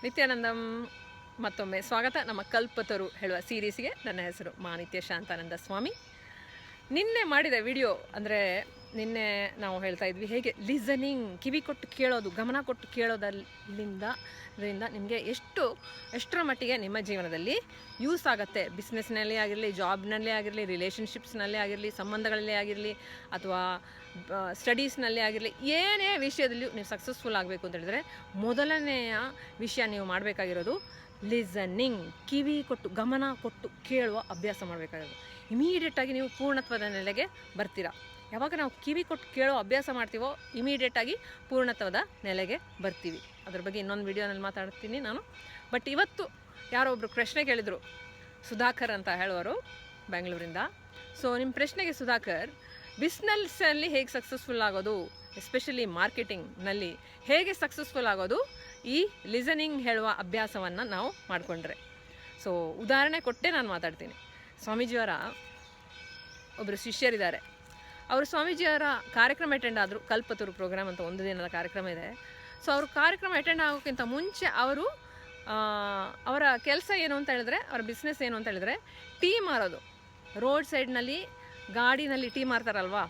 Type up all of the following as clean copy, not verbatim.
ನಿತ್ಯಾನಂದಂ ಮತ್ತೊಮ್ಮೆ ಸ್ವಾಗತ. ನಮ್ಮ ಕಲ್ಪತರು ಹೇಳುವ ಸೀರೀಸ್ಗೆ ನನ್ನ ಹೆಸರು ನಿತ್ಯ ಶಾಂತಾನಂದ ಸ್ವಾಮಿ. ನಿನ್ನೆ ಮಾಡಿದ ವಿಡಿಯೋ ಅಂದರೆ ನಿನ್ನೆ ನಾವು ಹೇಳ್ತಾ ಇದ್ವಿ ಹೇಗೆ ಲಿಸನಿಂಗ್, ಕಿವಿ ಕೊಟ್ಟು ಕೇಳೋದು, ಗಮನ ಕೊಟ್ಟು ಕೇಳೋದರಿಂದ ನಿಮಗೆ ಎಷ್ಟರ ಮಟ್ಟಿಗೆ ನಿಮ್ಮ ಜೀವನದಲ್ಲಿ ಯೂಸ್ ಆಗುತ್ತೆ. ಬಿಸ್ನೆಸ್ನಲ್ಲಿ ಆಗಿರಲಿ, ಜಾಬ್ನಲ್ಲೇ ಆಗಿರಲಿ, ರಿಲೇಷನ್ಶಿಪ್ಸ್ನಲ್ಲೇ ಆಗಿರಲಿ, ಸಂಬಂಧಗಳಲ್ಲೇ ಆಗಿರಲಿ, ಅಥವಾ ಸ್ಟಡೀಸ್ನಲ್ಲೇ ಆಗಿರಲಿ, ಏನೇ ವಿಷಯದಲ್ಲಿಯೂ ನೀವು ಸಕ್ಸಸ್ಫುಲ್ ಆಗಬೇಕು ಅಂತ ಹೇಳಿದ್ರೆ ಮೊದಲನೆಯ ವಿಷಯ ನೀವು ಮಾಡಬೇಕಾಗಿರೋದು ಲಿಸನಿಂಗ್, ಕಿವಿ ಕೊಟ್ಟು ಗಮನ ಕೊಟ್ಟು ಕೇಳುವ ಅಭ್ಯಾಸ ಮಾಡಬೇಕಾಗಿರೋದು. ಇಮಿಡಿಯೇಟಾಗಿ ನೀವು ಪೂರ್ಣತ್ವದ ನೆಲೆಗೆ ಬರ್ತೀರಾ. ಯಾವಾಗ ನಾವು ಕಿವಿ ಕೊಟ್ಟು ಕೇಳೋ ಅಭ್ಯಾಸ ಮಾಡ್ತೀವೋ ಇಮಿಡಿಯೇಟಾಗಿ ಪೂರ್ಣತ್ವದ ನೆಲೆಗೆ ಬರ್ತೀವಿ. ಅದ್ರ ಬಗ್ಗೆ ಇನ್ನೊಂದು ವಿಡಿಯೋನಲ್ಲಿ ಮಾತಾಡ್ತೀನಿ ನಾನು. ಬಟ್ ಇವತ್ತು ಯಾರೋ ಒಬ್ಬರು ಪ್ರಶ್ನೆ ಕೇಳಿದರು, ಸುಧಾಕರ್ ಅಂತ ಹೇಳುವರು ಬೆಂಗಳೂರಿಂದ. ಸೊ ನಿಮ್ಮ ಪ್ರಶ್ನೆಗೆ ಸುಧಾಕರ್, ಬಿಸ್ನೆಸ್ಸಲ್ಲಿ ಹೇಗೆ ಸಕ್ಸಸ್ಫುಲ್ ಆಗೋದು, ಎಸ್ಪೆಷಲಿ ಮಾರ್ಕೆಟಿಂಗ್ನಲ್ಲಿ ಹೇಗೆ ಸಕ್ಸಸ್ಫುಲ್ ಆಗೋದು ಈ ಲಿಸನಿಂಗ್ ಹೇಳುವ ಅಭ್ಯಾಸವನ್ನು ನಾವು ಮಾಡಿಕೊಂಡ್ರೆ. ಸೊ ಉದಾಹರಣೆ ಕೊಟ್ಟೆ ನಾನು ಮಾತಾಡ್ತೀನಿ. ಸ್ವಾಮೀಜಿಯವರ ಒಬ್ಬರು ಶಿಷ್ಯರಿದ್ದಾರೆ. ಅವರು ಸ್ವಾಮೀಜಿಯವರ ಕಾರ್ಯಕ್ರಮ ಅಟೆಂಡ್ ಆದರು. ಕಲ್ಪತರು ಪ್ರೋಗ್ರಾಮ್ ಅಂತ ಒಂದು ದಿನದ ಕಾರ್ಯಕ್ರಮ ಇದೆ. ಸೊ ಅವರು ಕಾರ್ಯಕ್ರಮ ಅಟೆಂಡ್ ಆಗೋಕ್ಕಿಂತ ಮುಂಚೆ ಅವರ ಕೆಲಸ ಏನು ಅಂತ ಹೇಳಿದ್ರೆ, ಅವರ ಬಿಸ್ನೆಸ್ ಏನು ಅಂತ ಹೇಳಿದ್ರೆ ಟೀ ಮಾರೋದು. ರೋಡ್ ಸೈಡ್ನಲ್ಲಿ ಗಾಡಿನಲ್ಲಿ ಟೀ ಮಾರ್ತಾರಲ್ವಾ,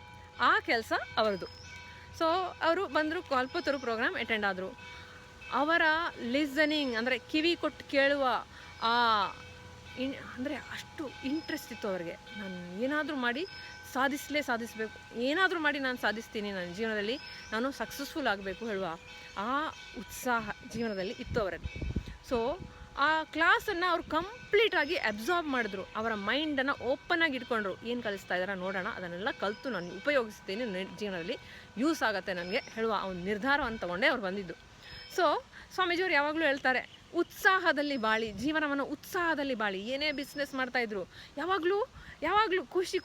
ಆ ಕೆಲಸ ಅವರದು. ಸೊ ಅವರು ಬಂದರು, ಕಲ್ಪತರು ಪ್ರೋಗ್ರಾಮ್ ಅಟೆಂಡ್ ಆದರು. ಅವರ ಲಿಸನಿಂಗ್ ಅಂದರೆ ಕಿವಿ ಕೊಟ್ಟು ಕೇಳುವ ಅಂದರೆ ಅಷ್ಟು ಇಂಟ್ರೆಸ್ಟ್ ಇತ್ತು ಅವರಿಗೆ. ನಾನು ಏನಾದರೂ ಮಾಡಿ ಸಾಧಿಸಬೇಕು, ಏನಾದರೂ ಮಾಡಿ ನಾನು ಸಾಧಿಸ್ತೀನಿ, ನನ್ನ ಜೀವನದಲ್ಲಿ ನಾನು ಸಕ್ಸಸ್ಫುಲ್ ಆಗಬೇಕು ಹೇಳುವ ಆ ಉತ್ಸಾಹ ಜೀವನದಲ್ಲಿ ಇತ್ತು ಅವರಲ್ಲಿ. ಸೊ ಆ ಕ್ಲಾಸನ್ನು ಅವರು ಕಂಪ್ಲೀಟಾಗಿ ಅಬ್ಸಾರ್ಬ್ ಮಾಡಿದ್ರು. ಅವರ ಮೈಂಡನ್ನು ಓಪನ್ನಾಗಿ ಇಟ್ಕೊಂಡ್ರು. ಏನು ಕಲಿಸ್ತಾ ಇದ್ದಾರೆ ನೋಡೋಣ, ಅದನ್ನೆಲ್ಲ ಕಲಿತು ನಾನು ಉಪಯೋಗಿಸ್ತೀನಿ, ಜೀವನದಲ್ಲಿ ಯೂಸ್ ಆಗುತ್ತೆ ನನಗೆ ಹೇಳುವ ಆ ಒಂದು ನಿರ್ಧಾರವನ್ನು ತಗೊಂಡೇ ಅವ್ರು ಬಂದಿದ್ದು. ಸೊ ಸ್ವಾಮೀಜಿಯವರು ಯಾವಾಗಲೂ ಹೇಳ್ತಾರೆ, ಉತ್ಸಾಹದಲ್ಲಿ ಬಾಳಿ, ಜೀವನವನ್ನು ಉತ್ಸಾಹದಲ್ಲಿ ಬಾಳಿ. ಏನೇ ಬಿಸ್ನೆಸ್ ಮಾಡ್ತಾಯಿದ್ರು ಯಾವಾಗಲೂ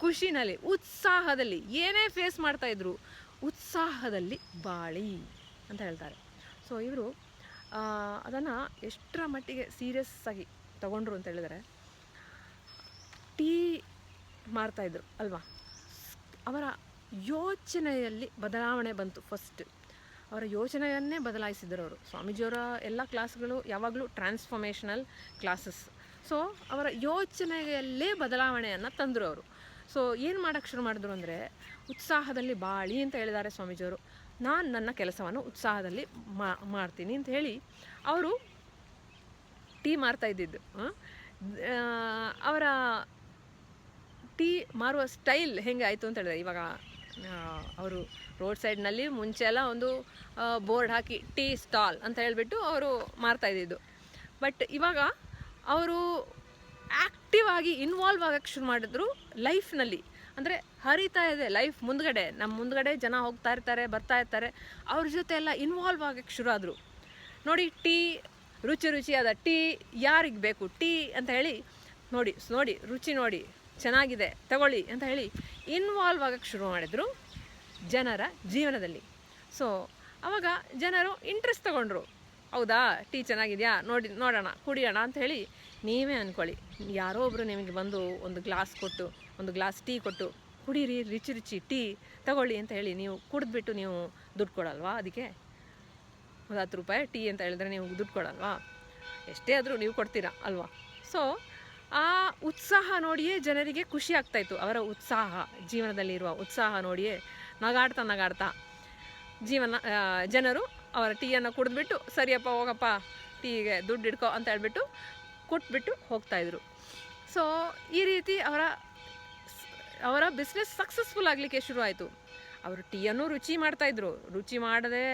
ಖುಷಿನಲ್ಲಿ, ಉತ್ಸಾಹದಲ್ಲಿ, ಏನೇ ಫೇಸ್ ಮಾಡ್ತಾಯಿದ್ರು ಉತ್ಸಾಹದಲ್ಲಿ ಬಾಳಿ ಅಂತ ಹೇಳ್ತಾರೆ. ಸೊ ಇವರು ಅದನ್ನು ಎಷ್ಟರ ಮಟ್ಟಿಗೆ ಸೀರಿಯಸ್ ಆಗಿ ತಗೊಂಡ್ರು ಅಂತ ಹೇಳಿದರೆ, ಟೀ ಮಾರ್ತಾಯಿದ್ರು ಅಲ್ವಾ, ಅವರ ಯೋಚನೆಯಲ್ಲಿ ಬದಲಾವಣೆ ಬಂತು. ಫಸ್ಟ್ ಅವರ ಯೋಚನೆಯನ್ನೇ ಬದಲಾಯಿಸಿದರು ಅವರು. ಸ್ವಾಮೀಜಿಯವರ ಎಲ್ಲ ಕ್ಲಾಸ್ಗಳು ಯಾವಾಗಲೂ ಟ್ರಾನ್ಸ್ಫಾರ್ಮೇಷನಲ್ ಕ್ಲಾಸಸ್. ಸೊ ಅವರ ಯೋಚನೆಯಲ್ಲೇ ಬದಲಾವಣೆಯನ್ನು ತಂದರು ಅವರು. ಸೊ ಏನು ಮಾಡೋಕ್ಕೆ ಶುರು ಮಾಡಿದ್ರು ಅಂದರೆ, ಉತ್ಸಾಹದಲ್ಲಿ ಬಾಳಿ ಅಂತ ಹೇಳಿದ್ದಾರೆ ಸ್ವಾಮೀಜಿಯವರು. ನಾನು ನನ್ನ ಕೆಲಸವನ್ನು ಉತ್ಸಾಹದಲ್ಲಿ ಮಾಡ್ತೀನಿ ಅಂತ ಹೇಳಿ ಅವರು ಟೀ ಮಾರ್ತಾ ಇದ್ದಿದ್ದು. ಅವರ ಟೀ ಮಾರುವ ಸ್ಟೈಲ್ ಹೆಂಗೆ ಆಯಿತು ಅಂತ ಹೇಳಿದ್ರೆ, ಇವಾಗ ಅವರು ರೋಡ್ ಸೈಡ್ನಲ್ಲಿ ಮುಂಚೆ ಎಲ್ಲ ಒಂದು ಬೋರ್ಡ್ ಹಾಕಿ ಟೀ ಸ್ಟಾಲ್ ಅಂತ ಹೇಳಿಬಿಟ್ಟು ಅವರು ಮಾರ್ತಾ ಇದ್ದಿದ್ದು. ಬಟ್ ಇವಾಗ ಅವರು ಆ್ಯಕ್ಟಿವ್ ಆಗಿ ಇನ್ವಾಲ್ವ್ ಆಗೋಕ್ಕೆ ಶುರು ಮಾಡಿದ್ರು ಲೈಫ್ನಲ್ಲಿ. ಅಂದರೆ ಹರಿತಾ ಇದೆ ಲೈಫ್ ಮುಂದ್ಗಡೆ, ನಮ್ಮ ಮುಂದ್ಗಡೆ ಜನ ಹೋಗ್ತಾ ಇರ್ತಾರೆ, ಬರ್ತಾ ಇರ್ತಾರೆ, ಅವ್ರ ಜೊತೆ ಎಲ್ಲ ಇನ್ವಾಲ್ವ್ ಆಗೋಕ್ಕೆ ಶುರು ಆದರು. ನೋಡಿ, ಟೀ ರುಚಿಯಾದ ಟೀ ಯಾರಿಗೆ ಬೇಕು ಟೀ ಅಂತ ಹೇಳಿ ನೋಡಿ ರುಚಿ ನೋಡಿ ಚೆನ್ನಾಗಿದೆ ತಗೊಳ್ಳಿ ಅಂತ ಹೇಳಿ ಇನ್ವಾಲ್ವ್ ಆಗೋಕ್ಕೆ ಶುರು ಮಾಡಿದರು ಜನರ ಜೀವನದಲ್ಲಿ. ಸೊ ಆವಾಗ ಜನರು ಇಂಟ್ರೆಸ್ಟ್ ತಗೊಂಡ್ರು. ಹೌದಾ, ಟೀ ಚೆನ್ನಾಗಿದೆಯಾ, ನೋಡೋಣ ಕುಡಿಯೋಣ ಅಂತ ಹೇಳಿ ನೀವೇ ಅಂದ್ಕೊಳ್ಳಿ, ಯಾರೋ ಒಬ್ಬರು ನಿಮಗೆ ಬಂದು ಒಂದು ಗ್ಲಾಸ್ ಟೀ ಕೊಟ್ಟು ಕುಡೀರಿ, ರುಚಿ ಟೀ ತಗೊಳ್ಳಿ ಅಂತ ಹೇಳಿ ನೀವು ಕುಡಿದ್ಬಿಟ್ಟು ನೀವು ದುಡ್ಡು ಕೊಡಲ್ವಾ? ಅದಕ್ಕೆ ಒಂದು 10 ರೂಪಾಯಿ ಟೀ ಅಂತ ಹೇಳಿದ್ರೆ ನೀವು ದುಡ್ಡು ಕೊಡಲ್ವಾ? ಎಷ್ಟೇ ಆದರೂ ನೀವು ಕೊಡ್ತೀರಾ ಅಲ್ವಾ? ಸೊ ಆ ಉತ್ಸಾಹ ನೋಡಿಯೇ ಜನರಿಗೆ ಖುಷಿ ಆಗ್ತಾಯಿತ್ತು. ಅವರ ಉತ್ಸಾಹ, ಜೀವನದಲ್ಲಿರುವ ಉತ್ಸಾಹ ನೋಡಿಯೇ ನಗಾಡ್ತಾ ಜನರು ಅವರ ಟೀಯನ್ನು ಕುಡಿದ್ಬಿಟ್ಟು, ಸರಿಯಪ್ಪ ಹೋಗಪ್ಪ ಟೀಗೆ ದುಡ್ಡು ಇಡ್ಕೊ ಅಂತ ಹೇಳ್ಬಿಟ್ಟು ಕೊಟ್ಬಿಟ್ಟು ಹೋಗ್ತಾಯಿದ್ರು. ಸೊ ಈ ರೀತಿ ಅವರ ಬಿಸ್ನೆಸ್ ಸಕ್ಸಸ್ಫುಲ್ ಆಗಲಿಕ್ಕೆ ಶುರು ಆಯಿತು. ಅವರು ಟೀಯನ್ನು ರುಚಿ ಮಾಡ್ತಾಯಿದ್ರು. ರುಚಿ ಮಾಡದೆ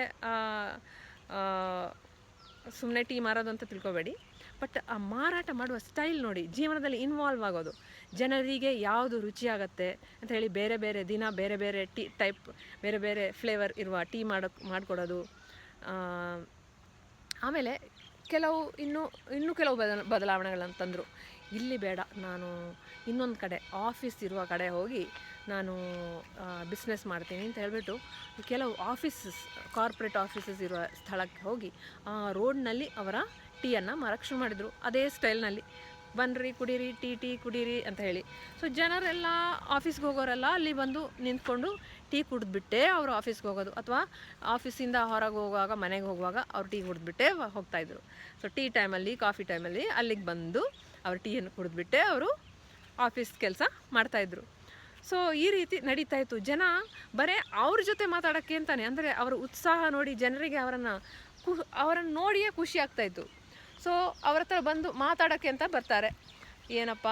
ಸುಮ್ಮನೆ ಟೀ ಮಾರೋದು ಅಂತ ತಿಳ್ಕೊಬೇಡಿ. ಬಟ್ ಆ ಮಾರಾಟ ಮಾಡುವ ಸ್ಟೈಲ್ ನೋಡಿ, ಜೀವನದಲ್ಲಿ ಇನ್ವಾಲ್ವ್ ಆಗೋದು, ಜನರಿಗೆ ಯಾವುದು ರುಚಿ ಆಗುತ್ತೆ ಅಂತ ಹೇಳಿ ಬೇರೆ ದಿನ ಬೇರೆ ಟೀ ಟೈಪ್, ಬೇರೆ ಫ್ಲೇವರ್ ಇರುವ ಟೀ ಮಾಡಿಕೊಡೋದು. ಆಮೇಲೆ ಇನ್ನೂ ಕೆಲವು ಬದಲಾವಣೆಗಳನ್ನು ತಂದರು. ಇಲ್ಲಿ ಬೇಡ, ನಾನು ಇನ್ನೊಂದು ಕಡೆ ಆಫೀಸ್ ಇರುವ ಕಡೆ ಹೋಗಿ ನಾನು ಬಿಸ್ನೆಸ್ ಮಾಡ್ತೀನಿ ಅಂತ ಹೇಳ್ಬಿಟ್ಟು ಕೆಲವು ಕಾರ್ಪೊರೇಟ್ ಆಫೀಸಸ್ ಇರುವ ಸ್ಥಳಕ್ಕೆ ಹೋಗಿ ಆ ರೋಡ್ನಲ್ಲಿ ಅವರ ಟೀಯನ್ನು ಮಾರಕ್ಕೆ ಶುರು ಮಾಡಿದರು. ಅದೇ ಸ್ಟೈಲ್ನಲ್ಲಿ, ಬನ್ನಿರಿ ಕುಡೀರಿ ಟೀ ಕುಡೀರಿ ಅಂತ ಹೇಳಿ. ಸೊ ಜನರೆಲ್ಲ ಆಫೀಸ್ಗೆ ಹೋಗೋರೆಲ್ಲ ಅಲ್ಲಿ ಬಂದು ನಿಂತ್ಕೊಂಡು ಟೀ ಕುಡಿದ್ಬಿಟ್ಟೇ ಅವರು ಆಫೀಸ್ಗೆ ಹೋಗೋದು, ಅಥವಾ ಆಫೀಸಿಂದ ಹೊರಗೆ ಹೋಗುವಾಗ ಮನೆಗೆ ಹೋಗುವಾಗ ಅವ್ರು ಟೀ ಕುಡಿದ್ಬಿಟ್ಟೇ ಹೋಗ್ತಾಯಿದ್ರು. ಸೊ ಟೀ ಟೈಮಲ್ಲಿ, ಕಾಫಿ ಟೈಮಲ್ಲಿ ಅಲ್ಲಿಗೆ ಬಂದು ಅವ್ರು ಟೀಯನ್ನು ಕುಡಿದ್ಬಿಟ್ಟೇ ಅವರು ಆಫೀಸ್ ಕೆಲಸ ಮಾಡ್ತಾಯಿದ್ರು. ಸೊ ಈ ರೀತಿ ನಡೀತಾ ಇತ್ತು. ಜನ ಬರೀ ಅವ್ರ ಜೊತೆ ಮಾತಾಡೋಕ್ಕೆ ಅಂತಾನೆ, ಅಂದರೆ ಅವರ ಉತ್ಸಾಹ ನೋಡಿ ಜನರಿಗೆ ಅವರನ್ನು ನೋಡಿಯೇ ಖುಷಿ ಆಗ್ತಾಯಿತ್ತು. ಸೊ ಅವ್ರ ಹತ್ರ ಬಂದು ಮಾತಾಡೋಕ್ಕೆ ಅಂತ ಬರ್ತಾರೆ, ಏನಪ್ಪ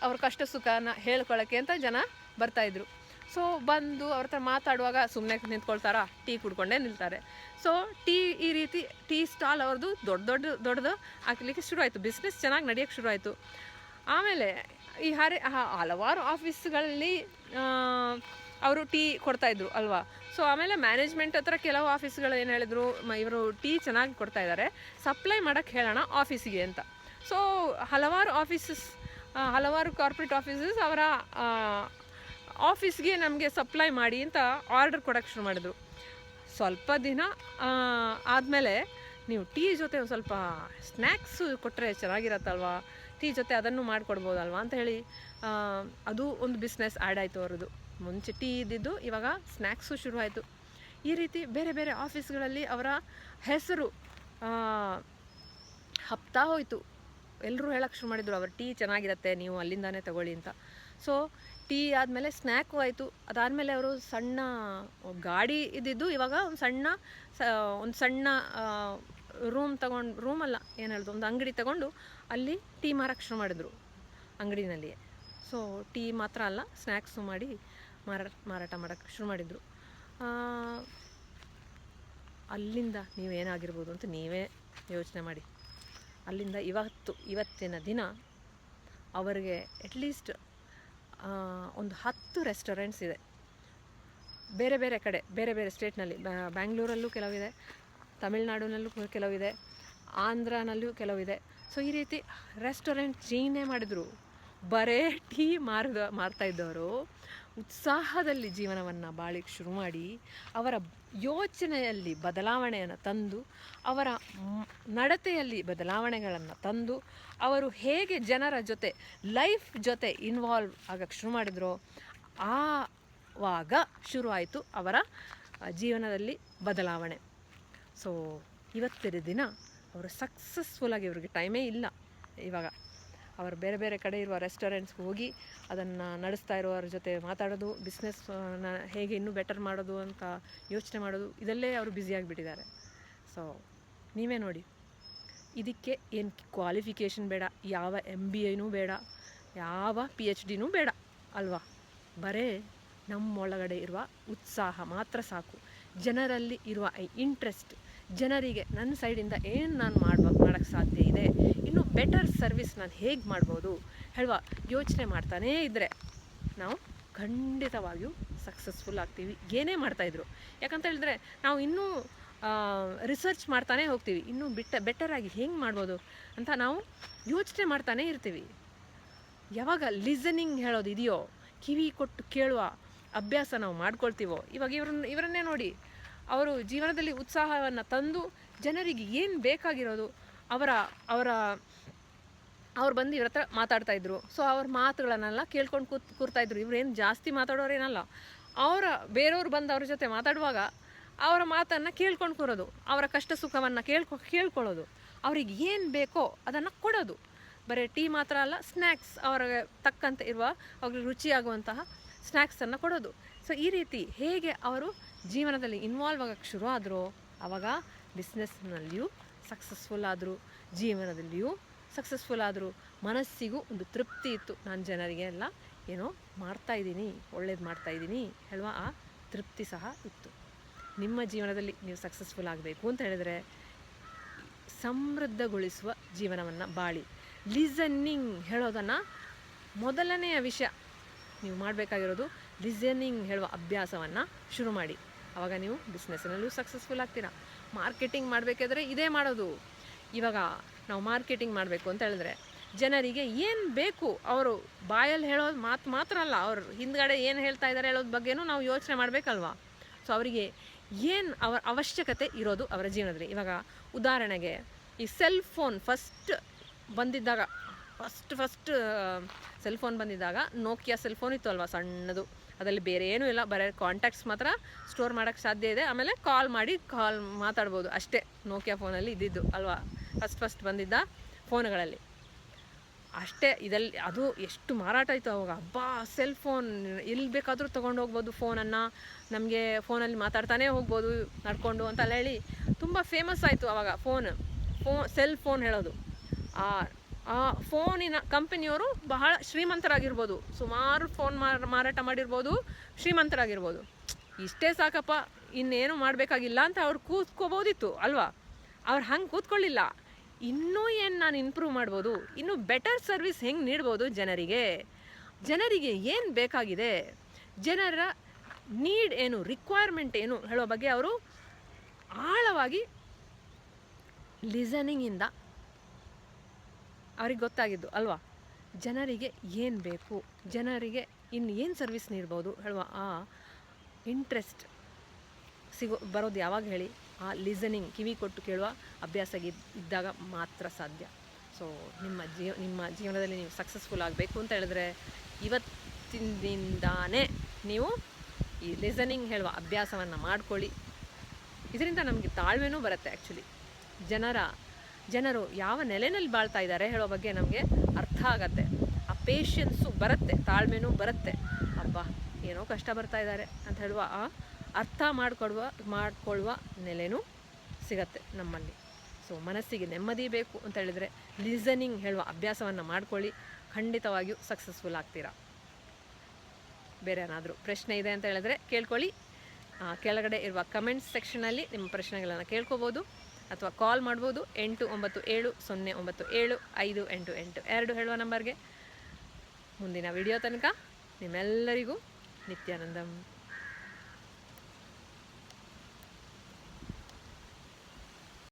ಅವ್ರ ಕಷ್ಟ ಸುಖನ ಹೇಳ್ಕೊಳ್ಳೋಕ್ಕೆ ಅಂತ ಜನ ಬರ್ತಾಯಿದ್ರು. ಸೊ ಬಂದು ಅವ್ರ ಹತ್ರ ಮಾತಾಡುವಾಗ ಸುಮ್ಮನೆ ನಿಂತ್ಕೊಳ್ತಾರಾ, ಟೀ ಕುಡ್ಕೊಂಡೇ ನಿಲ್ತಾರೆ. ಸೊ ಈ ರೀತಿ ಟೀ ಸ್ಟಾಲ್ ಅವ್ರದ್ದು ದೊಡ್ಡದು ಹಾಕಲಿಕ್ಕೆ ಶುರುವಾಯಿತು. ಬಿಸ್ನೆಸ್ ಚೆನ್ನಾಗಿ ನಡೆಯೋಕ್ಕೆ ಶುರುವಾಯಿತು. ಆಮೇಲೆ ಈ ಹಲವಾರು ಆಫೀಸ್ಗಳಲ್ಲಿ ಅವರು ಟೀ ಕೊಡ್ತಾಯಿದ್ರು ಅಲ್ವಾ. ಸೊ ಆಮೇಲೆ ಮ್ಯಾನೇಜ್ಮೆಂಟ್ ಹತ್ರ ಕೆಲವು ಆಫೀಸ್ಗಳು ಏನು ಹೇಳಿದ್ರು, ಇವರು ಟೀ ಚೆನ್ನಾಗಿ ಕೊಡ್ತಾಯಿದ್ದಾರೆ, ಸಪ್ಲೈ ಮಾಡೋಕ್ಕೆ ಹೇಳೋಣ ಆಫೀಸಿಗೆ ಅಂತ. ಸೊ ಹಲವಾರು ಕಾರ್ಪೊರೇಟ್ ಆಫೀಸಸ್ ಅವರ ಆಫೀಸ್ಗೆ ನಮಗೆ ಸಪ್ಲೈ ಮಾಡಿ ಅಂತ ಆರ್ಡರ್ ಕೊಡೋಕ್ಕೆ ಶುರು ಮಾಡಿದ್ರು. ಸ್ವಲ್ಪ ದಿನ ಆದಮೇಲೆ ನೀವು ಟೀ ಜೊತೆ ಒಂದು ಸ್ವಲ್ಪ ಸ್ನ್ಯಾಕ್ಸು ಕೊಟ್ಟರೆ ಚೆನ್ನಾಗಿರತ್ತಲ್ವಾ, ಟೀ ಜೊತೆ ಅದನ್ನು ಮಾಡಿಕೊಡ್ಬೋದಲ್ವಾ ಅಂತ ಹೇಳಿ ಅದು ಒಂದು ಬಿಸ್ನೆಸ್ ಆ್ಯಡ್ ಆಯಿತು ಅವ್ರದ್ದು. ಮುಂಚೆ ಟೀ ಇದ್ದಿದ್ದು ಇವಾಗ ಸ್ನ್ಯಾಕ್ಸು ಶುರುವಾಯಿತು. ಈ ರೀತಿ ಬೇರೆ ಬೇರೆ ಆಫೀಸ್ಗಳಲ್ಲಿ ಅವರ ಹೆಸರು ಹಬ್ತಾ ಹೋಯಿತು. ಎಲ್ಲರೂ ಹೇಳೋಕ್ಕೆ ಶುರು ಮಾಡಿದರು, ಅವ್ರ ಟೀ ಚೆನ್ನಾಗಿರುತ್ತೆ, ನೀವು ಅಲ್ಲಿಂದಾನೇ ತಗೊಳ್ಳಿ ಅಂತ. ಸೊ ಟೀ ಆದಮೇಲೆ ಸ್ನ್ಯಾಕು ಆಯಿತು. ಅದಾದಮೇಲೆ ಅವರು ಸಣ್ಣ ಗಾಡಿ ಇದ್ದಿದ್ದು ಇವಾಗ ಒಂದು ಸಣ್ಣ ರೂಮಲ್ಲ ಏನು ಹೇಳೋದು, ಒಂದು ಅಂಗಡಿ ತಗೊಂಡು ಅಲ್ಲಿ ಟೀ ಮಾರಕ್ಕೆ ಶುರು ಮಾಡಿದ್ರು ಅಂಗಡಿನಲ್ಲಿಯೇ. ಸೊ ಟೀ ಮಾತ್ರ ಅಲ್ಲ, ಸ್ನ್ಯಾಕ್ಸು ಮಾಡಿ ಮಾರಾಟ ಮಾಡೋಕ್ಕೆ ಶುರು ಮಾಡಿದರು. ಅಲ್ಲಿಂದ ನೀವೇನಾಗಿರ್ಬೋದು ಅಂತ ನೀವೇ ಯೋಚನೆ ಮಾಡಿ. ಅಲ್ಲಿಂದ ಇವತ್ತಿನ ದಿನ ಅವರಿಗೆ ಅಟ್ಲೀಸ್ಟ್ ಒಂದು 10 ರೆಸ್ಟೋರೆಂಟ್ಸ್ ಇದೆ ಬೇರೆ ಬೇರೆ ಕಡೆ, ಬೇರೆ ಬೇರೆ ಸ್ಟೇಟ್ನಲ್ಲಿ. ಬ್ಯಾಂಗ್ಳೂರಲ್ಲೂ ಕೆಲವಿದೆ, ತಮಿಳ್ನಾಡಿನಲ್ಲೂ ಕೆಲವಿದೆ, ಆಂಧ್ರನಲ್ಲೂ ಕೆಲವಿದೆ. ಸೊ ಈ ರೀತಿ ರೆಸ್ಟೋರೆಂಟ್ ಚೇನೇ ಮಾಡಿದರು. ಬರೇ ಟೀ ಮಾರ್ತಾ ಇದ್ದವರು ಉತ್ಸಾಹದಲ್ಲಿ ಜೀವನವನ್ನು ಬಾಳಿಗೆ ಶುರು ಮಾಡಿ ಅವರ ಯೋಚನೆಯಲ್ಲಿ ಬದಲಾವಣೆಯನ್ನು ತಂದು, ಅವರ ನಡತೆಯಲ್ಲಿ ಬದಲಾವಣೆಗಳನ್ನು ತಂದು, ಅವರು ಜನರ ಜೊತೆ ಲೈಫ್ ಜೊತೆ ಇನ್ವಾಲ್ವ್ ಆಗಕ್ಕೆ ಶುರು ಮಾಡಿದ್ರು. ಆವಾಗ ಶುರುವಾಯಿತು ಅವರ ಜೀವನದಲ್ಲಿ ಬದಲಾವಣೆ. ಸೊ ಇವತ್ತಿನ ದಿನ ಅವರು ಸಕ್ಸಸ್ಫುಲ್ಲಾಗಿ, ಇವ್ರಿಗೆ ಟೈಮೇ ಇಲ್ಲ ಇವಾಗ. ಅವರು ಬೇರೆ ಬೇರೆ ಕಡೆ ಇರುವ ರೆಸ್ಟೋರೆಂಟ್ಸ್ಗೆ ಹೋಗಿ ಅದನ್ನು ನಡೆಸ್ತಾ ಇರೋರ ಜೊತೆ ಮಾತಾಡೋದು, ಬಿಸ್ನೆಸ್ನ ಹೇಗೆ ಇನ್ನೂ ಬೆಟರ್ ಮಾಡೋದು ಅಂತ ಯೋಚನೆ ಮಾಡೋದು, ಇದಲ್ಲೇ ಅವರು ಬ್ಯುಸಿಯಾಗಿಬಿಟ್ಟಿದ್ದಾರೆ. ಸೊ ನೀವೇ ನೋಡಿ, ಇದಕ್ಕೆ ಏನು ಕ್ವಾಲಿಫಿಕೇಷನ್ ಬೇಡ, ಯಾವ MBAನೂ ಬೇಡ, ಯಾವ PhDನೂ ಬೇಡ ಅಲ್ವಾ. ಬರೇ ನಮ್ಮೊಳಗಡೆ ಇರುವ ಉತ್ಸಾಹ ಮಾತ್ರ ಸಾಕು. ಜನರಲ್ಲಿ ಇರುವ ಇಂಟ್ರೆಸ್ಟ್, ಜನರಿಗೆ ನನ್ನ ಸೈಡಿಂದ ಏನು ನಾನು ಮಾಡೋಕ್ಕೆ ಸಾಧ್ಯ ಇದೆ, ಇನ್ನೂ ಬೆಟರ್ ಸರ್ವಿಸ್ ನಾನು ಹೇಗೆ ಮಾಡ್ಬೋದು ಹೇಳುವ ಯೋಚನೆ ಮಾಡ್ತಾನೇ ಇದ್ದರೆ ನಾವು ಖಂಡಿತವಾಗಿಯೂ ಸಕ್ಸಸ್ಫುಲ್ ಆಗ್ತೀವಿ. ಏನೇ ಮಾಡ್ತಾಯಿದ್ರು, ಯಾಕಂತ ಹೇಳಿದ್ರೆ ನಾವು ಇನ್ನೂ ರಿಸರ್ಚ್ ಮಾಡ್ತಾನೇ ಹೋಗ್ತೀವಿ, ಇನ್ನೂ ಬೆಟರಾಗಿ ಹೆಂಗೆ ಮಾಡ್ಬೋದು ಅಂತ ನಾವು ಯೋಚನೆ ಮಾಡ್ತಾನೇ ಇರ್ತೀವಿ. ಯಾವಾಗ ಲಿಸನಿಂಗ್ ಹೇಳೋದು ಇದೆಯೋ, ಕಿವಿ ಕೊಟ್ಟು ಕೇಳುವ ಅಭ್ಯಾಸ ನಾವು ಮಾಡ್ಕೊಳ್ತೀವೋ, ಇವಾಗ ಇವರನ್ನೇ ನೋಡಿ, ಅವರು ಜೀವನದಲ್ಲಿ ಉತ್ಸಾಹವನ್ನು ತಂದು ಜನರಿಗೆ ಏನು ಬೇಕಾಗಿರೋದು ಅವ್ರು ಬಂದು ಇವ್ರ ಹತ್ರ ಮಾತಾಡ್ತಾಯಿದ್ರು. ಸೊ ಅವ್ರ ಮಾತುಗಳನ್ನೆಲ್ಲ ಕೇಳ್ಕೊಂಡು ಕೂರ್ತಾಯಿದ್ರು. ಇವ್ರೇನು ಜಾಸ್ತಿ ಮಾತಾಡೋರೇನಲ್ಲ, ಬೇರೆಯವ್ರು ಬಂದು ಅವ್ರ ಜೊತೆ ಮಾತಾಡುವಾಗ ಅವರ ಮಾತನ್ನು ಕೇಳ್ಕೊಂಡು ಕೂರೋದು, ಅವರ ಕಷ್ಟ ಸುಖವನ್ನು ಕೇಳ್ಕೊಳ್ಳೋದು, ಅವ್ರಿಗೆ ಏನು ಬೇಕೋ ಅದನ್ನು ಕೊಡೋದು. ಬರೀ ಟೀ ಮಾತ್ರ ಅಲ್ಲ, ಸ್ನ್ಯಾಕ್ಸ್ ಅವ್ರಿಗೆ ತಕ್ಕಂತೆ ಇರುವ ಅವ್ರಿಗೆ ರುಚಿಯಾಗುವಂತಹ ಸ್ನ್ಯಾಕ್ಸನ್ನು ಕೊಡೋದು. ಸೊ ಈ ರೀತಿ ಹೇಗೆ ಅವರು ಜೀವನದಲ್ಲಿ ಇನ್ವಾಲ್ವ್ ಆಗೋಕ್ಕೆ ಶುರು ಆದರೂ, ಆವಾಗ ಬಿಸ್ನೆಸ್ನಲ್ಲಿಯೂ ಸಕ್ಸಸ್ಫುಲ್ ಆದರು, ಜೀವನದಲ್ಲಿಯೂ ಸಕ್ಸಸ್ಫುಲ್ ಆದರು. ಮನಸ್ಸಿಗೂ ಒಂದು ತೃಪ್ತಿ ಇತ್ತು, ನಾನು ಜನರಿಗೆ ಎಲ್ಲ ಏನೋ ಮಾಡ್ತಾಯಿದ್ದೀನಿ, ಒಳ್ಳೇದು ಮಾಡ್ತಾಯಿದ್ದೀನಿ ಹೇಳುವ ಆ ತೃಪ್ತಿ ಸಹ ಇತ್ತು. ನಿಮ್ಮ ಜೀವನದಲ್ಲಿ ನೀವು ಸಕ್ಸಸ್ಫುಲ್ ಆಗಬೇಕು ಅಂತ ಹೇಳಿದರೆ ಸಮೃದ್ಧಗೊಳಿಸುವ ಜೀವನವನ್ನು ಬಾಳಿ. ಲಿಸನಿಂಗ್ ಹೇಳೋದನ್ನು ಮೊದಲನೆಯ ವಿಷಯ ನೀವು ಮಾಡಬೇಕಾಗಿರೋದು, ಲಿಸನಿಂಗ್ ಹೇಳುವ ಅಭ್ಯಾಸವನ್ನು ಶುರು ಮಾಡಿ. ಆವಾಗ ನೀವು ಬಿಸ್ನೆಸ್ನಲ್ಲೂ ಸಕ್ಸಸ್ಫುಲ್ ಆಗ್ತೀರಾ. ಮಾರ್ಕೆಟಿಂಗ್ ಮಾಡಬೇಕಾದ್ರೆ ಇದೇ ಮಾಡೋದು. ಇವಾಗ ನಾವು ಮಾರ್ಕೆಟಿಂಗ್ ಮಾಡಬೇಕು ಅಂತ ಹೇಳಿದ್ರೆ ಜನರಿಗೆ ಏನು ಬೇಕು, ಅವರು ಬಾಯಲ್ಲಿ ಹೇಳೋದು ಮಾತ್ರ ಅಲ್ಲ, ಅವರು ಹಿಂದ್ಗಡೆ ಏನು ಹೇಳ್ತಾ ಇದ್ದಾರೆ ಹೇಳೋದ್ರ ಬಗ್ಗೆನೂ ನಾವು ಯೋಚನೆ ಮಾಡಬೇಕಲ್ವಾ. ಸೊ ಅವರಿಗೆ ಏನು ಅವರ ಅವಶ್ಯಕತೆ ಇರೋದು ಅವರ ಜೀವನದಲ್ಲಿ. ಇವಾಗ ಉದಾಹರಣೆಗೆ ಈ cell phone first cell phone ಬಂದಿದ್ದಾಗ ನೋಕಿಯಾ ಸೆಲ್ ಫೋನ್ ಇತ್ತು ಅಲ್ವಾ, ಸಣ್ಣದು, ಅದರಲ್ಲಿ ಬೇರೆ ಏನೂ ಇಲ್ಲ, ಬರೀ ಕಾಂಟ್ಯಾಕ್ಟ್ಸ್ ಮಾತ್ರ ಸ್ಟೋರ್ ಮಾಡೋಕ್ಕೆ ಸಾಧ್ಯ ಇದೆ. ಆಮೇಲೆ ಕಾಲ್ ಮಾಡಿ ಮಾತಾಡ್ಬೋದು ಅಷ್ಟೇ. ನೋಕಿಯಾ ಫೋನಲ್ಲಿ ಇದ್ದಿದ್ದು ಅಲ್ವಾ, ಫಸ್ಟ್ ಬಂದಿದ್ದ ಫೋನ್ಗಳಲ್ಲಿ ಅಷ್ಟೇ. ಅದು ಎಷ್ಟು ಮಾರಾಟ ಆಯಿತು ಅವಾಗ. ಹಬ್ಬಾ, ಸೆಲ್ ಫೋನ್ ಎಲ್ಲಿ ಬೇಕಾದರೂ ತೊಗೊಂಡು ಹೋಗ್ಬೋದು ಫೋನನ್ನು, ನಮಗೆ ಫೋನಲ್ಲಿ ಮಾತಾಡ್ತಾನೇ ಹೋಗ್ಬೋದು ನಡ್ಕೊಂಡು ಅಂತೆಲ್ಲ ಹೇಳಿ ತುಂಬ ಫೇಮಸ್ ಆಯಿತು ಆವಾಗ ಸೆಲ್ ಫೋನ್ ಹೇಳೋದು. ಆ ಫೋನಿನ ಕಂಪನಿಯವರು ಬಹಳ ಶ್ರೀಮಂತರಾಗಿರ್ಬೋದು, ಸುಮಾರು ಫೋನ್ ಮಾರಾಟ ಮಾಡಿರ್ಬೋದು, ಶ್ರೀಮಂತರಾಗಿರ್ಬೋದು. ಇಷ್ಟೇ ಸಾಕಪ್ಪ, ಇನ್ನೇನು ಮಾಡಬೇಕಾಗಿಲ್ಲ ಅಂತ ಅವ್ರು ಕೂತ್ಕೋಬೋದಿತ್ತು ಅಲ್ವಾ. ಅವ್ರು ಹಂಗೆ ಕೂತ್ಕೊಳ್ಳಿಲ್ಲ. ಇನ್ನೂ ಏನು ನಾನು ಇಂಪ್ರೂವ್ ಮಾಡ್ಬೋದು, ಇನ್ನೂ ಬೆಟರ್ ಸರ್ವಿಸ್ ಹೆಂಗೆ ನೀಡ್ಬೋದು ಜನರಿಗೆ ಏನು ಬೇಕಾಗಿದೆ, ಜನರ ನೀಡ್ ಏನು, ರಿಕ್ವೈರ್ಮೆಂಟ್ ಏನು ಹೇಳೋ ಬಗ್ಗೆ ಅವರು ಆಳವಾಗಿ ಲಿಸನಿಂಗಿಂದ ಅವ್ರಿಗೆ ಗೊತ್ತಾಗಿದ್ದು ಅಲ್ವಾ. ಜನರಿಗೆ ಏನು ಬೇಕು, ಜನರಿಗೆ ಇನ್ನು ಏನು ಸರ್ವಿಸ್ ನೀಡ್ಬೋದು ಹೇಳುವ ಆ ಇಂಟ್ರೆಸ್ಟ್ ಬರೋದು ಯಾವಾಗ ಹೇಳಿ, ಆ ಲಿಸನಿಂಗ್, ಕಿವಿ ಕೊಟ್ಟು ಕೇಳುವ ಅಭ್ಯಾಸ ಇದ್ದಾಗ ಮಾತ್ರ ಸಾಧ್ಯ. ಸೊ ನಿಮ್ಮ ಜೀವನದಲ್ಲಿ ನೀವು ಸಕ್ಸಸ್ಫುಲ್ ಆಗಬೇಕು ಅಂತ ಹೇಳಿದ್ರೆ ಇವತ್ತಿನಿಂದಾನೇ ನೀವು ಈ ಲಿಸನಿಂಗ್ ಹೇಳುವ ಅಭ್ಯಾಸವನ್ನು ಮಾಡ್ಕೊಳ್ಳಿ. ಇದರಿಂದ ನಮಗೆ ತಾಳ್ಮೆನೂ ಬರುತ್ತೆ. ಆ್ಯಕ್ಚುಲಿ ಜನರು ಯಾವ ನೆಲೆಯಲ್ಲಿ ಬಾಳ್ತಾ ಇದ್ದಾರೆ ಹೇಳೋ ಬಗ್ಗೆ ನಮಗೆ ಅರ್ಥ ಆಗತ್ತೆ. ಆ ಪೇಷನ್ಸು ಬರುತ್ತೆ, ತಾಳ್ಮೆನೂ ಬರುತ್ತೆ. ಅಬ್ಬಾ ಏನೋ ಕಷ್ಟ ಬರ್ತಾ ಇದ್ದಾರೆ ಅಂತ ಹೇಳುವ ಆ ಅರ್ಥ ಮಾಡಿಕೊಳ್ಳುವ ನೆಲೆನೂ ಸಿಗತ್ತೆ ನಮ್ಮಲ್ಲಿ. ಸೊ ಮನಸ್ಸಿಗೆ ನೆಮ್ಮದಿ ಬೇಕು ಅಂತ ಹೇಳಿದರೆ ಲಿಸನಿಂಗ್ ಹೇಳುವ ಅಭ್ಯಾಸವನ್ನು ಮಾಡ್ಕೊಳ್ಳಿ, ಖಂಡಿತವಾಗಿಯೂ ಸಕ್ಸಸ್ಫುಲ್ ಆಗ್ತೀರಾ. ಬೇರೆ ಏನಾದರೂ ಪ್ರಶ್ನೆ ಇದೆ ಅಂತ ಹೇಳಿದ್ರೆ ಕೇಳ್ಕೊಳ್ಳಿ. ಕೆಳಗಡೆ ಇರುವ ಕಮೆಂಟ್ಸ್ ಸೆಕ್ಷನಲ್ಲಿ ನಿಮ್ಮ ಪ್ರಶ್ನೆಗಳನ್ನು ಕೇಳ್ಕೊಬೋದು ಅಥವಾ ಕಾಲ್ ಮಾಡ್ಬೋದು 8970975882 ಹೇಳುವ ನಂಬರ್ಗೆ. ಮುಂದಿನ ವಿಡಿಯೋ ತನಕ ನಿಮ್ಮೆಲ್ಲರಿಗೂ ನಿತ್ಯಾನಂದಂ.